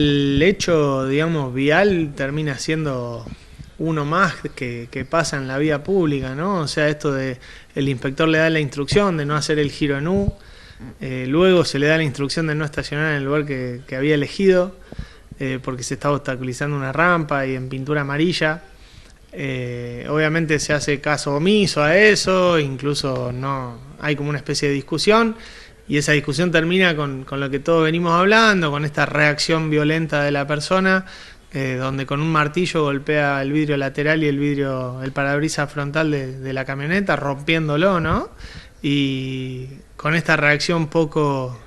El hecho, digamos, vial termina siendo uno más que pasa en la vía pública, ¿no? O sea, esto de el inspector le da la instrucción de no hacer el giro en U, luego se le da la instrucción de no estacionar en el lugar que había elegido, porque se estaba obstaculizando una rampa y en pintura amarilla. Obviamente se hace caso omiso a eso, incluso no hay como una especie de discusión, y esa discusión termina con lo que todos venimos hablando, con esta reacción violenta de la persona, donde con un martillo golpea el vidrio lateral y el parabrisas frontal de la camioneta, rompiéndolo, ¿no? Y con esta reacción poco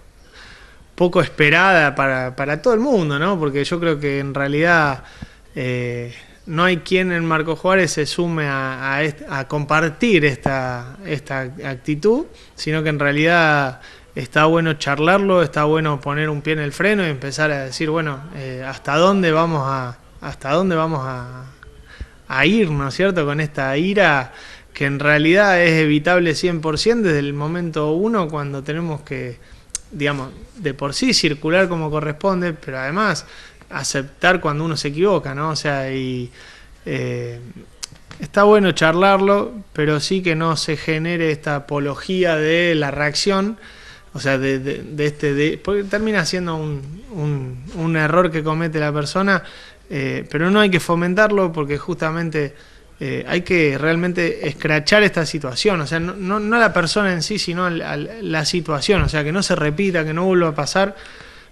esperada para todo el mundo, ¿no? Porque yo creo que en realidad no hay quien en Marcos Juárez se sume a compartir esta actitud, sino que en realidad está bueno charlarlo, está bueno poner un pie en el freno y empezar a decir, bueno, hasta dónde vamos a ir, ¿no es cierto?, con esta ira que en realidad es evitable 100% desde el momento uno, cuando tenemos que, digamos, de por sí circular como corresponde, pero además aceptar cuando uno se equivoca, ¿no? O sea, está bueno charlarlo, pero sí que no se genere esta apología de la reacción, o sea, porque termina siendo un error que comete la persona, pero no hay que fomentarlo, porque justamente hay que realmente escrachar esta situación, o sea, no la persona en sí, sino la situación, o sea, que no se repita, que no vuelva a pasar,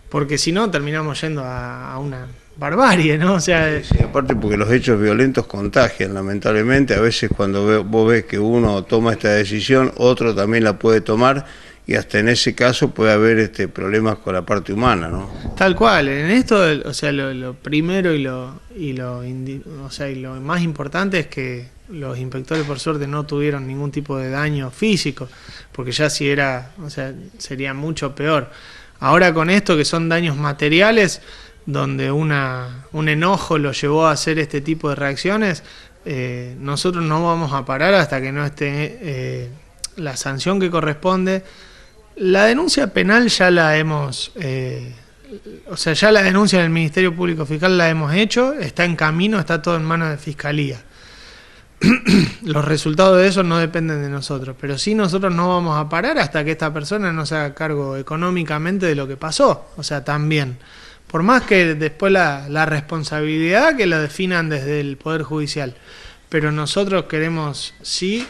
porque si no terminamos yendo a una barbarie, ¿no? O sea, sí, aparte porque los hechos violentos contagian, lamentablemente. A veces cuando vos ves que uno toma esta decisión, otro también la puede tomar, y hasta en ese caso puede haber problemas con la parte humana, ¿no? Tal cual. En esto, o sea, lo primero y lo más importante es que los inspectores, por suerte, no tuvieron ningún tipo de daño físico, porque ya si era, o sea, sería mucho peor. Ahora con esto, que son daños materiales, donde un enojo lo llevó a hacer este tipo de reacciones, nosotros no vamos a parar hasta que no esté la sanción que corresponde. La denuncia penal ya la hemos, o sea, ya la denuncia del Ministerio Público Fiscal la hemos hecho, está en camino, está todo en manos de Fiscalía. Los resultados de eso no dependen de nosotros, pero sí nosotros no vamos a parar hasta que esta persona no se haga cargo económicamente de lo que pasó, o sea, también. Por más que después la responsabilidad que la definan desde el Poder Judicial, pero nosotros queremos sí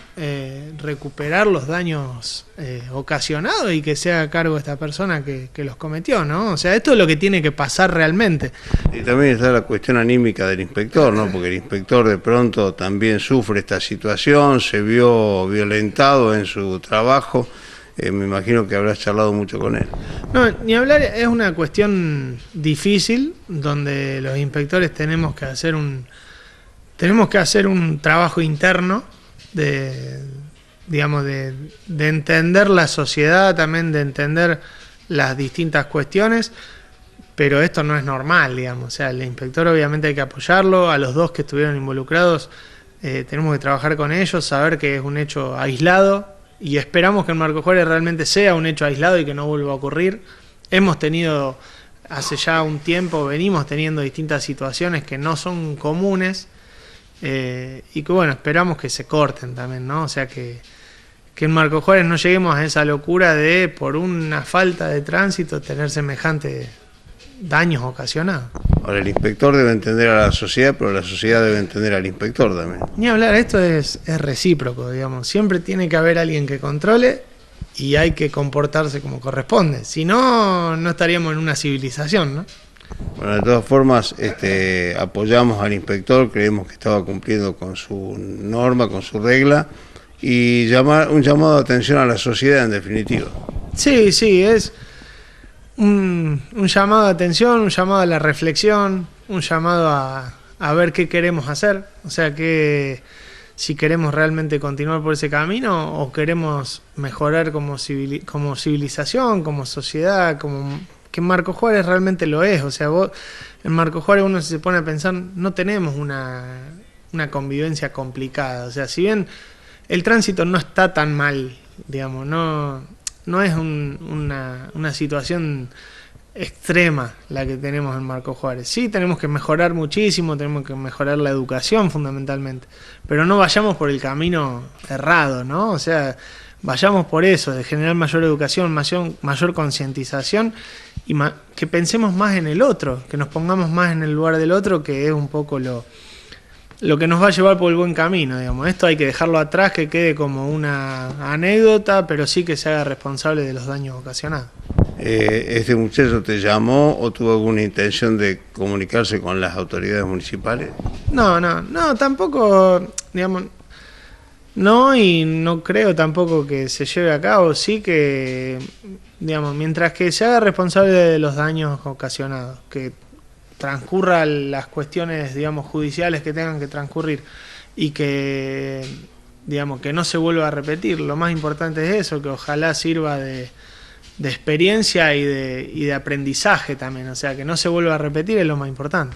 recuperar los daños ocasionados y que se haga cargo esta persona que los cometió, ¿no? O sea, esto es lo que tiene que pasar realmente. Y también está la cuestión anímica del inspector, ¿no? Porque el inspector de pronto también sufre esta situación, se vio violentado en su trabajo. Me imagino que habrás charlado mucho con él. No, ni hablar, es una cuestión difícil, donde los inspectores tenemos que hacer un trabajo interno digamos, de entender la sociedad, también de entender las distintas cuestiones, pero esto no es normal, digamos. O sea, el inspector obviamente hay que apoyarlo, a los dos que estuvieron involucrados tenemos que trabajar con ellos, saber que es un hecho aislado, y esperamos que en Marcos Juárez realmente sea un hecho aislado y que no vuelva a ocurrir. Hemos tenido, hace ya un tiempo, venimos teniendo distintas situaciones que no son comunes, y que bueno, esperamos que se corten también, ¿no? O sea, que en Marcos Juárez no lleguemos a esa locura de, por una falta de tránsito, tener semejantes daños ocasionados. Ahora, el inspector debe entender a la sociedad, pero la sociedad debe entender al inspector también. Ni hablar, esto es recíproco, digamos. Siempre tiene que haber alguien que controle y hay que comportarse como corresponde. Si no, no estaríamos en una civilización, ¿no? Bueno, de todas formas, apoyamos al inspector, creemos que estaba cumpliendo con su norma, con su regla, y un llamado de atención a la sociedad, en definitiva. Sí, sí, es un llamado de atención, un llamado a la reflexión, un llamado a ver qué queremos hacer, o sea, que si queremos realmente continuar por ese camino o queremos mejorar como civilización, como sociedad, que en Marcos Juárez realmente lo es. O sea, en Marcos Juárez uno se pone a pensar, no tenemos una convivencia complicada. O sea, si bien el tránsito no está tan mal, digamos, no es una situación extrema la que tenemos en Marcos Juárez. Sí, tenemos que mejorar muchísimo, tenemos que mejorar la educación fundamentalmente, pero no vayamos por el camino errado, ¿no? O sea, vayamos por eso, de generar mayor educación, mayor concientización y que pensemos más en el otro, que nos pongamos más en el lugar del otro, que es un poco lo que nos va a llevar por el buen camino, digamos. Esto hay que dejarlo atrás, que quede como una anécdota, pero sí que se haga responsable de los daños ocasionados. ¿Este muchacho te llamó o tuvo alguna intención de comunicarse con las autoridades municipales? No, tampoco, digamos, no, y no creo tampoco que se lleve a cabo. Sí que, digamos, mientras que se haga responsable de los daños ocasionados, que transcurran las cuestiones, digamos, judiciales que tengan que transcurrir y que, digamos, que no se vuelva a repetir. Lo más importante es eso, que ojalá sirva de experiencia y de aprendizaje también, o sea, que no se vuelva a repetir es lo más importante.